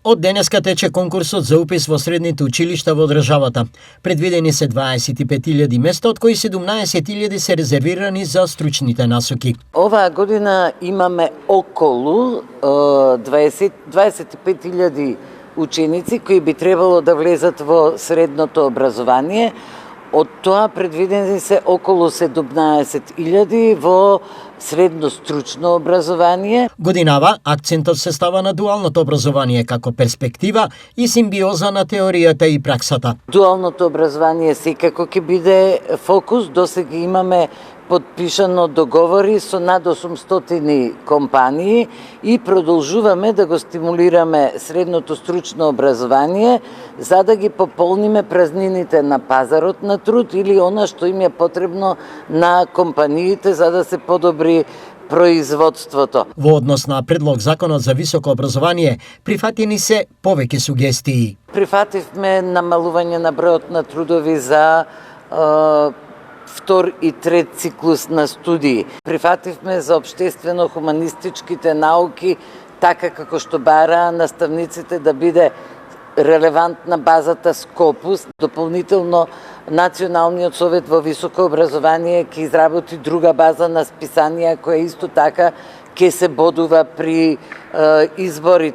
Од денеска тече конкурсот за упис во средните училишта во државата. Предвидени се 25.000 места, од кои 17.000 се резервирани за стручните насоки. Оваа година имаме околу 25.000 ученици кои би требало да влезат во средното образование. Од тоа предвидени се околу 17.000 во средно стручно образование. Годинава акцентот се става на дуалното образование како перспектива и симбиоза на теоријата и праксата. Дуалното образование секако ќе биде фокус. Досега имаме подпишано договори со над 800 компании и продолжуваме да го стимулираме средното стручно образование за да ги пополниме празнините на пазарот на труд или она што им е потребно на компаниите за да се подобри производството. Во однос на предлог законот за високо образование, прифатени се повеќе сугестии. Прифативме намалување на бројот на трудови за втор и трет циклус на студии. Прифативме за општествено-хуманистичките науки, така како што бара наставниците да биде релевантна базата Скопус. Дополнително Националниот совет во високо образование ќе изработи друга база на списанија која исто така ќе се бодува при изборите.